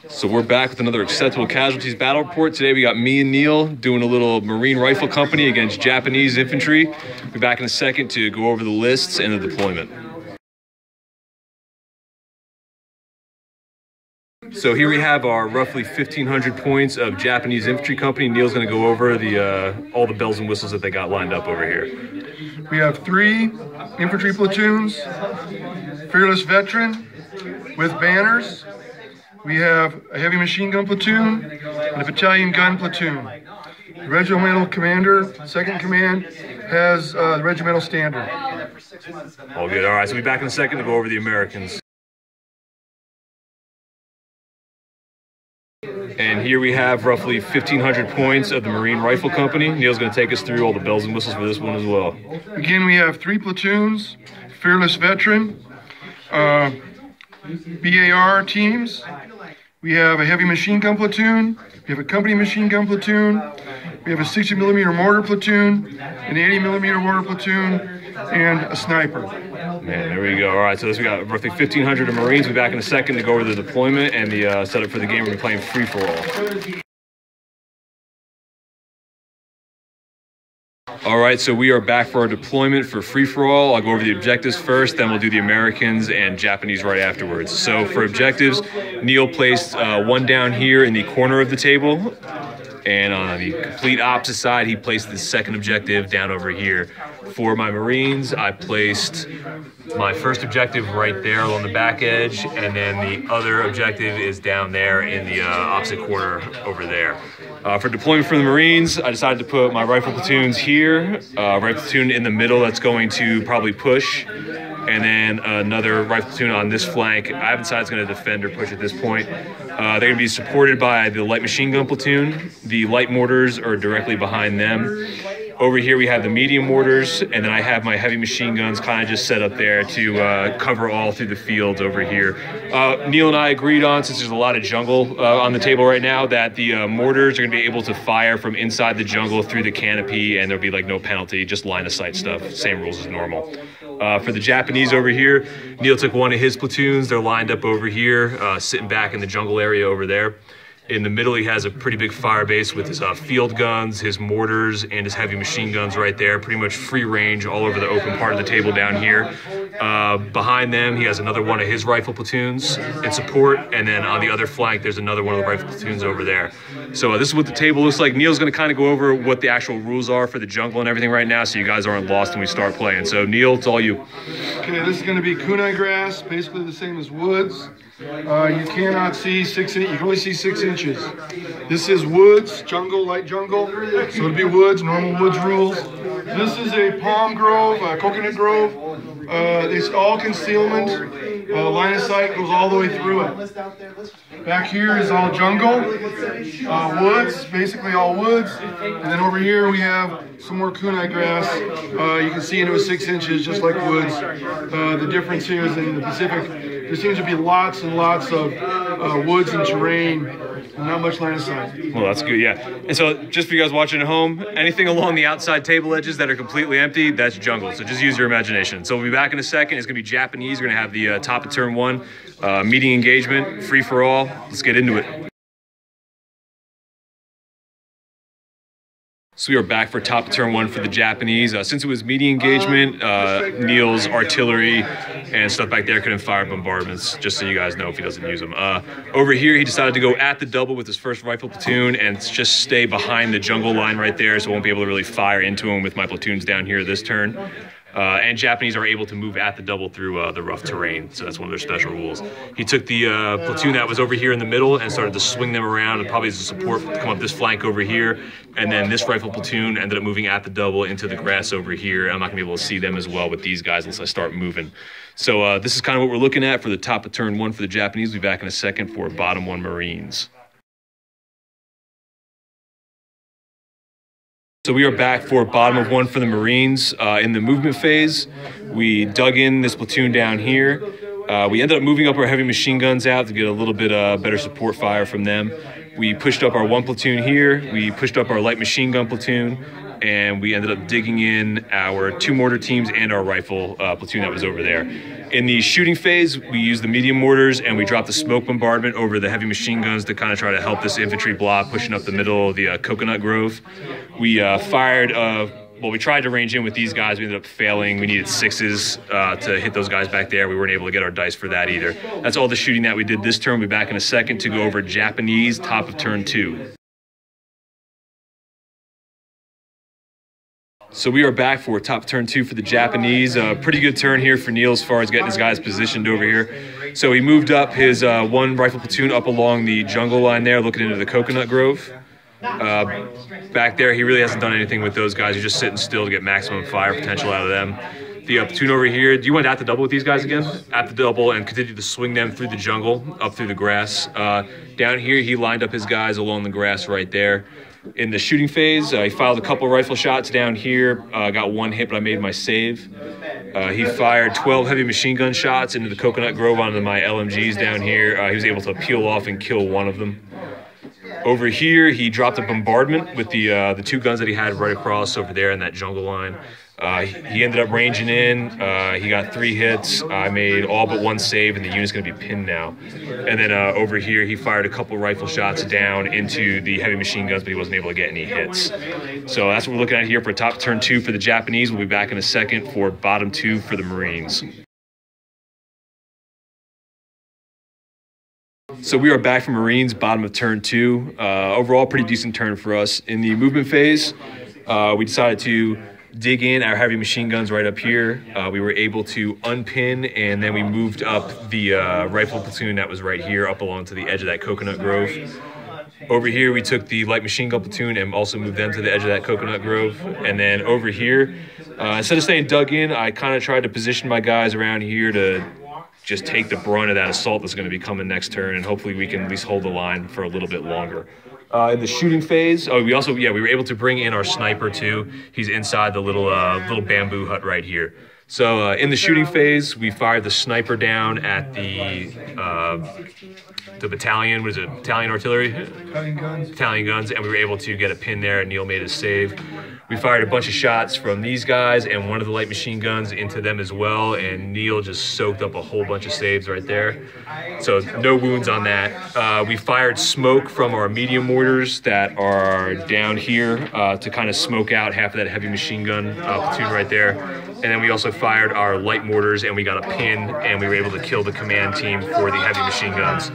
So we're back with another Acceptable Casualties battle report. Today we got me and Neil doing a little Marine Rifle Company against Japanese infantry. We'll be back in a second to go over the lists and the deployment. So here we have our roughly 1,500 points of Japanese infantry company. Neil's going to go over the all the bells and whistles that they got lined up over here. We have 3 infantry platoons, Fearless Veteran with banners. We have a heavy machine gun platoon and a battalion gun platoon. The regimental commander, second command, has the regimental standard. All good. All right, so we'll be back in a second to go over the Americans. And here we have roughly 1,500 points of the Marine Rifle Company. Neil's going to take us through all the bells and whistles for this one as well. Again, we have 3 platoons, Fearless Veteran, BAR teams. We have a heavy machine gun platoon. We have a company machine gun platoon. We have a 60mm mortar platoon, an 80mm mortar platoon, and a sniper. Man, there we go. All right, so we got roughly 1,500 of Marines. We'll be back in a second to go over the deployment and the setup for the game. We're playing free-for-all. All right, so we are back for our deployment for free-for-all. I'll go over the objectives first, then we'll do the Americans and Japanese right afterwards. So for objectives, Neil placed one down here in the corner of the table. And on the complete opposite side, he placed the second objective down over here. For my Marines, I placed my first objective right there along the back edge, and then the other objective is down there in the opposite corner over there. For deployment for the Marines, I decided to put my rifle platoons here, rifle platoon in the middle that's going to probably push, and then another rifle platoon on this flank. I haven't decided it's going to defend or push at this point. They're going to be supported by the light machine gun platoon. The light mortars are directly behind them. Over here we have the medium mortars, and then I have my heavy machine guns kind of just set up there to cover all through the fields over here. Neil and I agreed on, since there's a lot of jungle on the table right now, that the mortars are going to be able to fire from inside the jungle through the canopy, and there'll be like no penalty, just line of sight stuff, same rules as normal. For the Japanese over here, Neil took one of his platoons. They're lined up over here, sitting back in the jungle area over there. In the middle, he has a pretty big fire base with his field guns, his mortars, and his heavy machine guns right there. Pretty much free range all over the open part of the table down here. Behind them, he has another one of his rifle platoons in support. And then on the other flank, there's another one of the rifle platoons over there. So this is what the table looks like. Neil's going to kind of go over what the actual rules are for the jungle and everything right now, so you guys aren't lost when we start playing. So Neil, it's all you. Okay, this is going to be kunai grass, basically the same as woods. You cannot see 6 inches. You can only see 6 inches. This is woods, jungle, light jungle. So it'll be woods, normal woods rules. This is a palm grove, a coconut grove. It's all concealment. Line of sight goes all the way through it. Back here is all jungle, woods, basically all woods. And then over here we have some more kunai grass. You can see into 6 inches, just like woods. The difference here is in the Pacific, there seems to be lots and lots of woods and terrain, and not much line of sight. Well, that's good, yeah. And so just for you guys watching at home, anything along the outside table edges that are completely empty, that's jungle. So just use your imagination. So we'll be back in a second. It's going to be Japanese. We're going to have the top of turn 1, meeting engagement, free for all. Let's get into it. So we are back for top of turn 1 for the Japanese. Since it was meeting engagement, Neil's artillery and stuff back there couldn't fire bombardments, just so you guys know if he doesn't use them. Over here, he decided to go at the double with his first rifle platoon and just stay behind the jungle line right there, so I won't be able to really fire into him with my platoons down here this turn. And Japanese are able to move at the double through the rough terrain, so that's one of their special rules. He took the platoon that was over here in the middle and started to swing them around, and probably as a support to come up this flank over here. And then this rifle platoon ended up moving at the double into the grass over here. I'm not going to be able to see them as well with these guys unless I start moving. So this is kind of what we're looking at for the top of turn 1 for the Japanese. We'll be back in a second for bottom 1 Marines. So we are back for bottom of 1 for the Marines. In the movement phase, we dug in this platoon down here. We ended up moving up our heavy machine guns out to get a little bit better support fire from them. We pushed up our 1 platoon here. We pushed up our light machine gun platoon. and we ended up digging in our 2 mortar teams and our rifle platoon that was over there. In the shooting phase, we used the medium mortars and we dropped the smoke bombardment over the heavy machine guns to kind of try to help this infantry block pushing up the middle of the coconut grove. We fired, well, we tried to range in with these guys. We ended up failing. We needed 6s to hit those guys back there. We weren't able to get our dice for that either. That's all the shooting that we did this turn. We'll be back in a second to go over Japanese top of turn 2. So we are back for top turn 2 for the Japanese. Pretty good turn here for Neil as far as getting his guys positioned over here. So he moved up his 1 rifle platoon up along the jungle line there, looking into the coconut grove. Back there, he really hasn't done anything with those guys. He's just sitting still to get maximum fire potential out of them. The platoon over here, do you want to at the double with these guys again? At the double and continue to swing them through the jungle, up through the grass. Down here, he lined up his guys along the grass right there. In the shooting phase, he fired a couple rifle shots down here. Got 1 hit, but I made my save. He fired 12 heavy machine gun shots into the coconut grove onto my LMGs down here. He was able to peel off and kill 1 of them. Over here, he dropped a bombardment with the 2 guns that he had right across over there in that jungle line. He ended up ranging in. He got 3 hits. I made all but 1 save, and the unit's going to be pinned now. And then over here, he fired a couple rifle shots down into the heavy machine guns, but he wasn't able to get any hits. So that's what we're looking at here for top turn 2 for the Japanese. We'll be back in a second for bottom 2 for the Marines. So we are back from Marines, bottom of turn 2. Overall, pretty decent turn for us. In the movement phase, we decided to dig in our heavy machine guns right up here. We were able to unpin, and then we moved up the rifle platoon that was right here up along to the edge of that coconut grove. Over here, we took the light machine gun platoon and also moved them to the edge of that coconut grove. And then over here, instead of staying dug in, I kind of tried to position my guys around here to just take the brunt of that assault that's going to be coming next turn, and hopefully we can at least hold the line for a little bit longer. In the shooting phase, we were able to bring in our sniper too. He's inside the little bamboo hut right here. So in the shooting phase, we fired the sniper down at the battalion. What is it? Battalion artillery? Battalion guns, and we were able to get a pin there, and Neil made his save. We fired a bunch of shots from these guys and one of the light machine guns into them as well, and Neil just soaked up a whole bunch of saves right there. So no wounds on that. We fired smoke from our medium mortars that are down here to kind of smoke out half of that heavy machine gun platoon right there. And then we also fired our light mortars, and we got a pin, and we were able to kill the command team for the heavy machine guns.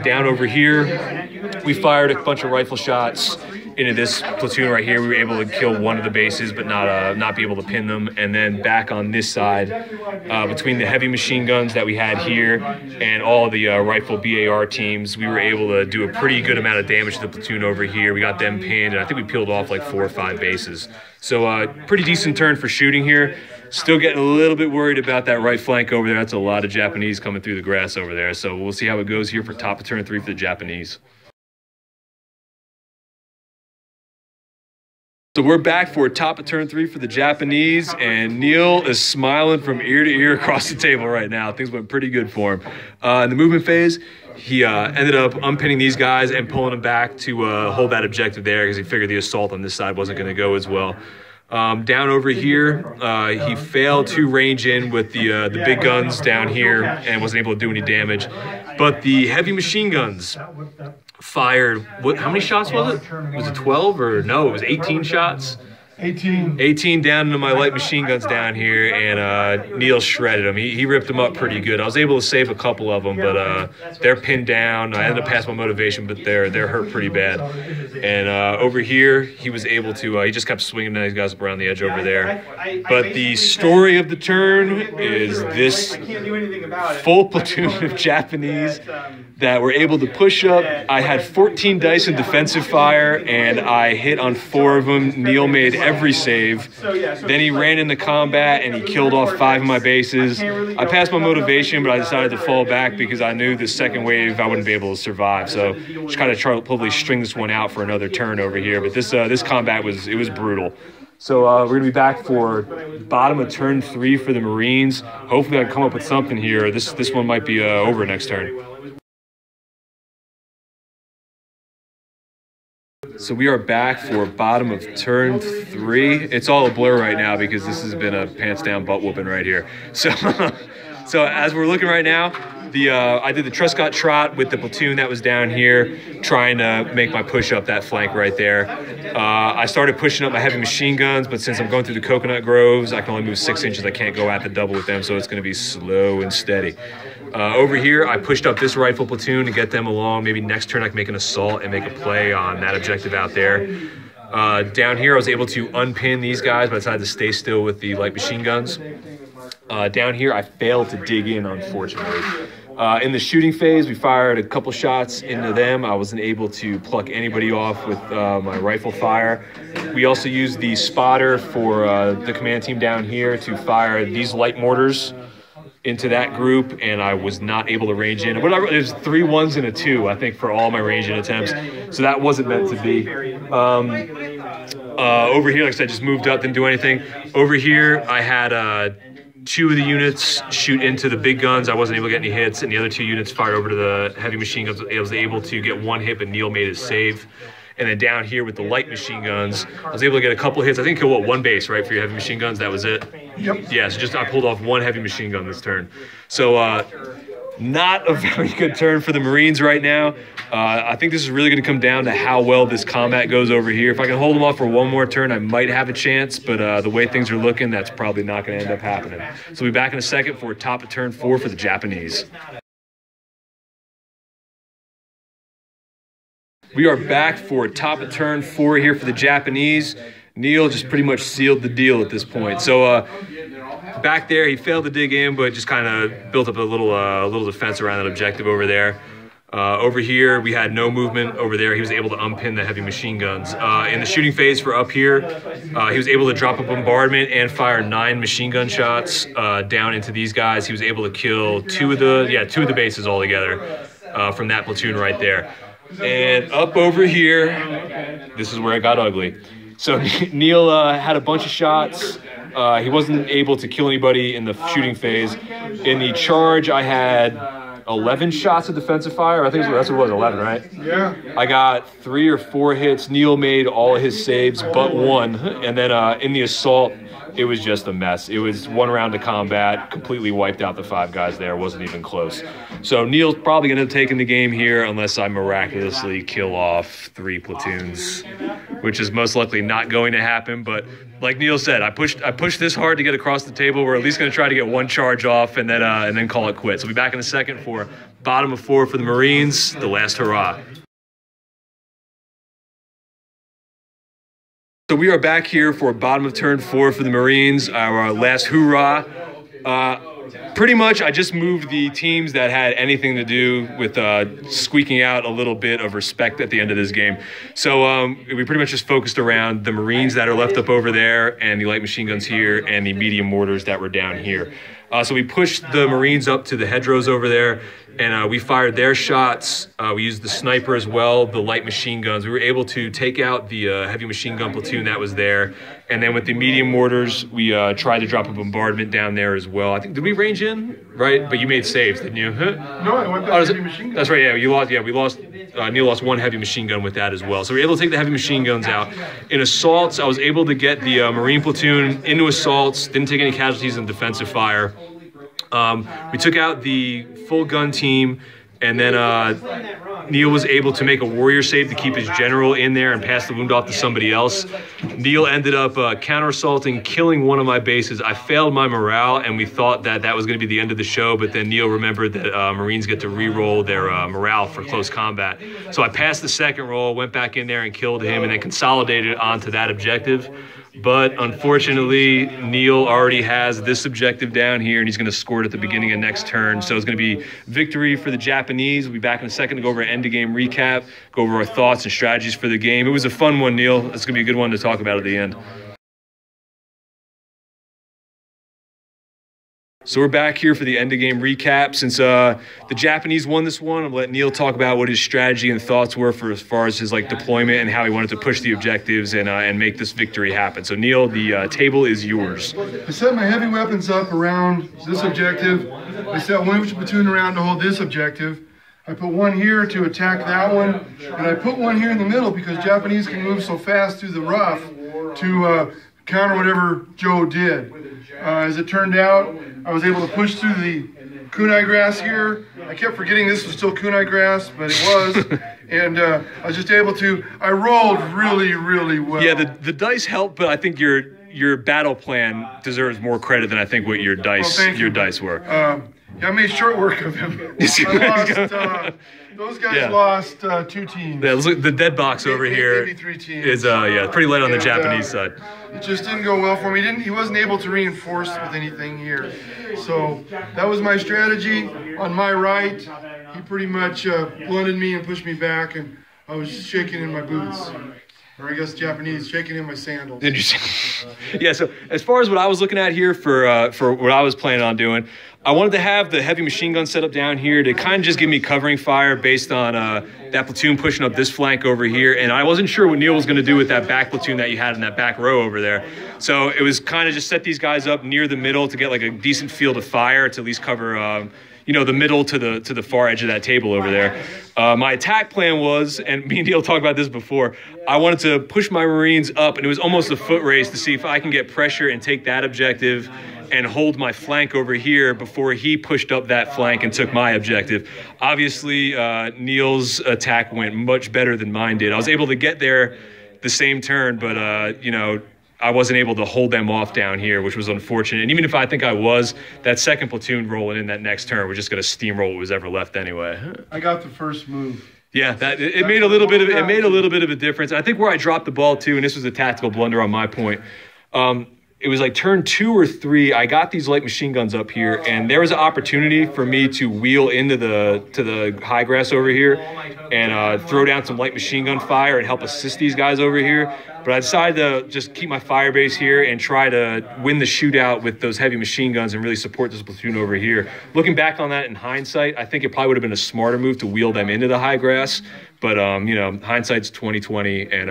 Down over here, we fired a bunch of rifle shots into this platoon right here. We were able to kill 1 of the bases, but not be able to pin them. And then back on this side, between the heavy machine guns that we had here and all the rifle BAR teams, we were able to do a pretty good amount of damage to the platoon over here. We got them pinned, and I think we peeled off like 4 or 5 bases. So pretty decent turn for shooting here. Still getting a little bit worried about that right flank over there. That's a lot of Japanese coming through the grass over there. So we'll see how it goes here for top of turn 3 for the Japanese. So we're back for top of turn 3 for the Japanese, and Neil is smiling from ear to ear across the table right now. Things went pretty good for him. In the movement phase, he ended up unpinning these guys and pulling them back to hold that objective there because he figured the assault on this side wasn't going to go as well. Down over here, he failed to range in with the big guns down here and wasn't able to do any damage. But the heavy machine guns fired, how many shots was it? Was it 12 or no, it was 18 shots? 18 down into my light machine guns down here, and Neil shredded them. He ripped them up pretty good. I was able to save a couple of them, but they're pinned down. I ended up passing my motivation, but they're hurt pretty bad. And over here, he was able to, he just kept swinging these guys up around the edge over there. But the story of the turn is this full platoon of Japanese that were able to push up. I had 14 dice in defensive fire, and I hit on 4 of them. Neil made every save. Then he ran into combat, and he killed off 5 of my bases. I passed my motivation, but I decided to fall back because I knew the second wave I wouldn't be able to survive. So just kind of try to probably string this one out for another turn over here. But this combat was brutal. So we're going to be back for bottom of turn 3 for the Marines. Hopefully I can come up with something here. This one might be over next turn. So we are back for bottom of turn 3. It's all a blur right now because this has been a pants down butt whooping right here. So, so as we're looking right now, I did the Truscott trot with the platoon that was down here, trying to make my push up that flank right there. I started pushing up my heavy machine guns, but since I'm going through the coconut groves, I can only move 6 inches. I can't go at the double with them, so it's going to be slow and steady. Over here, I pushed up this rifle platoon to get them along. Maybe next turn I can make an assault and make a play on that objective out there. Down here, I was able to unpin these guys, but I decided to stay still with the light machine guns. Down here, I failed to dig in, unfortunately. In the shooting phase, we fired a couple shots into them. I wasn't able to pluck anybody off with my rifle fire. We also used the spotter for the command team down here to fire these light mortars into that group, and I was not able to range in. Whatever, it was 3 1s and a 2, I think, for all my range in attempts. So that wasn't meant to be. Over here, like I said, just moved up, didn't do anything. Over here, I had 2 of the units shoot into the big guns. I wasn't able to get any hits, and the other 2 units fired over to the heavy machine guns. I was able to get 1 hit, but Neil made his save. And then down here with the light machine guns, I was able to get a couple hits. I think killed 1 base, right, for your heavy machine guns? That was it? Yep. Yeah, so I pulled off 1 heavy machine gun this turn. So not a very good turn for the Marines right now. I think this is really going to come down to how well this combat goes over here. If I can hold them off for 1 more turn, I might have a chance, but the way things are looking, that's probably not going to end up happening. So we'll be back in a second for top of turn 4 for the Japanese. We are back for top of turn 4 here for the Japanese. Neil just pretty much sealed the deal at this point. So back there, he failed to dig in, but just kind of built up a little defense around that objective over there. Over here, we had no movement over there. He was able to unpin the heavy machine guns. In the shooting phase for up here, he was able to drop a bombardment and fire 9 machine gun shots down into these guys. He was able to kill 2 of the bases altogether from that platoon right there. And up over here, this is where it got ugly. So Neil had a bunch of shots. He wasn't able to kill anybody in the shooting phase. In the charge, I had 11 shots of defensive fire. I think that's what it was, 11, right? Yeah. I got 3 or 4 hits. Neil made all his saves but 1. And then in the assault, it was just a mess. It was 1 round of combat, completely wiped out the 5 guys there. Wasn't even close. So Neil's probably going to take in the game here unless I miraculously kill off 3 platoons, which is most likely not going to happen. But like Neil said, I pushed this hard to get across the table. We're at least going to try to get 1 charge off and then call it quits. So we'll be back in a second for bottom of 4 for the Marines, the last hurrah. So we are back here for bottom of turn 4 for the Marines, our last hoorah. Pretty much, I just moved the teams that had anything to do with squeaking out a little bit of respect at the end of this game. So we pretty much just focused around the Marines that are left up over there and the light machine guns here and the medium mortars that were down here. So we pushed the Marines up to the hedgerows over there, and we fired their shots. We used the sniper as well, the light machine guns. We were able to take out the heavy machine gun platoon that was there. And then with the medium mortars, we tried to drop a bombardment down there as well. I think, did we range in? Right? But you made saves, didn't you? No, I went back heavy machine gun. That's right, yeah. We lost, Neil lost 1 heavy machine gun with that as well. So we were able to take the heavy machine guns out. In assaults, I was able to get the Marine platoon into assaults, didn't take any casualties in defensive fire. We took out the full gun team, and then Neil was able to make a warrior save to keep his general in there and pass the wound off to somebody else. Neil ended up counter-assaulting, killing 1 of my bases. I failed my morale, and we thought that was going to be the end of the show, but then Neil remembered that Marines get to re-roll their morale for close combat. So I passed the second roll, went back in there and killed him, and then consolidated onto that objective. But unfortunately, Neil already has this objective down here, and he's going to score it at the beginning of next turn. So it's going to be victory for the Japanese. We'll be back in a second to go over an end-of-game recap, go over our thoughts and strategies for the game. It was a fun one, Neil. It's going to be a good one to talk about at the end. So we're back here for the end-of-game recap. Since the Japanese won this one, I'm going to let Neil talk about what his strategy and thoughts were for as far as his deployment and how he wanted to push the objectives and make this victory happen. So Neil, the table is yours. I set my heavy weapons up around this objective. I set 1 infantry platoon around to hold this objective. I put one here to attack that one, and I put one here in the middle because Japanese can move so fast through the rough to counter whatever Joe did. As it turned out, I was able to push through the kunai grass here. I kept forgetting this was still kunai grass, but it was. And I was just able to, I rolled really, really well. Yeah, the dice helped, but I think your battle plan deserves more credit than I think what your dice were. Yeah, I made short work of him. Those guys lost 2 teams. Yeah, look, the dead box over here maybe 3 teams. is pretty light on the Japanese side. It just didn't go well for him. He wasn't able to reinforce with anything here. So that was my strategy. On my right, he pretty much blunted me and pushed me back, and I was shaking in my boots. Or I guess Japanese, shaking in my sandals. Did you? Yeah, so as far as what I was looking at here for what I was planning on doing, I wanted to have the heavy machine gun set up down here to kind of just give me covering fire based on that platoon pushing up this flank over here. And I wasn't sure what Neil was going to do with that back platoon that you had in that back row over there. So it was kind of just set these guys up near the middle to get like a decent field of fire to at least cover the middle to the far edge of that table over there. My attack plan was, and me and Neil talked about this before, I wanted to push my Marines up, and it was almost a foot race to see if I can get pressure and take that objective and hold my flank over here before he pushed up that flank and took my objective. Obviously, Neil's attack went much better than mine did. I was able to get there the same turn, but, I wasn't able to hold them off down here, which was unfortunate. And even if I think I was, that second platoon rolling in that next turn was just going to steamroll what was ever left anyway. I got the first move. Yeah, it made a little bit of a difference. I think where I dropped the ball too, and this was a tactical blunder on my point. It was like turn 2 or 3. I got these light machine guns up here, and there was an opportunity for me to wheel into the high grass over here and throw down some light machine gun fire and help assist these guys over here. But I decided to just keep my fire base here and try to win the shootout with those heavy machine guns and really support this platoon over here. Looking back on that in hindsight, I think it probably would have been a smarter move to wheel them into the high grass. But, hindsight's 20/20, and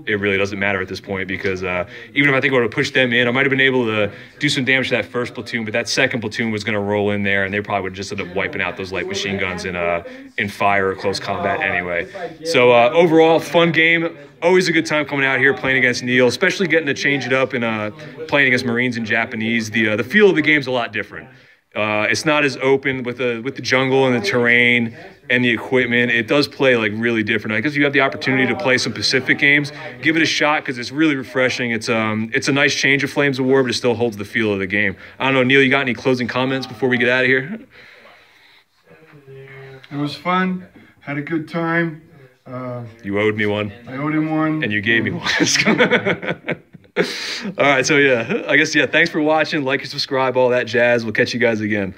it really doesn't matter at this point because even if I think I would have pushed them in, I might have been able to do some damage to that first platoon, but that second platoon was going to roll in there, and they probably would have just ended up wiping out those light machine guns in fire or close combat anyway. So overall, fun game. Always a good time coming out here playing against Neil, especially getting to change it up and playing against Marines and Japanese. The feel of the game's a lot different. It's not as open with the jungle and the terrain and the equipment. It does play like really different. I guess you have the opportunity to play some Pacific games. Give it a shot because it's really refreshing. It's a nice change of Flames of War, but it still holds the feel of the game. I don't know, Neil, you got any closing comments before we get out of here? It was fun. Had a good time. You owed me one. I owed him one. And you gave me one. All right, so I guess, thanks for watching. Like and subscribe, all that jazz. We'll catch you guys again.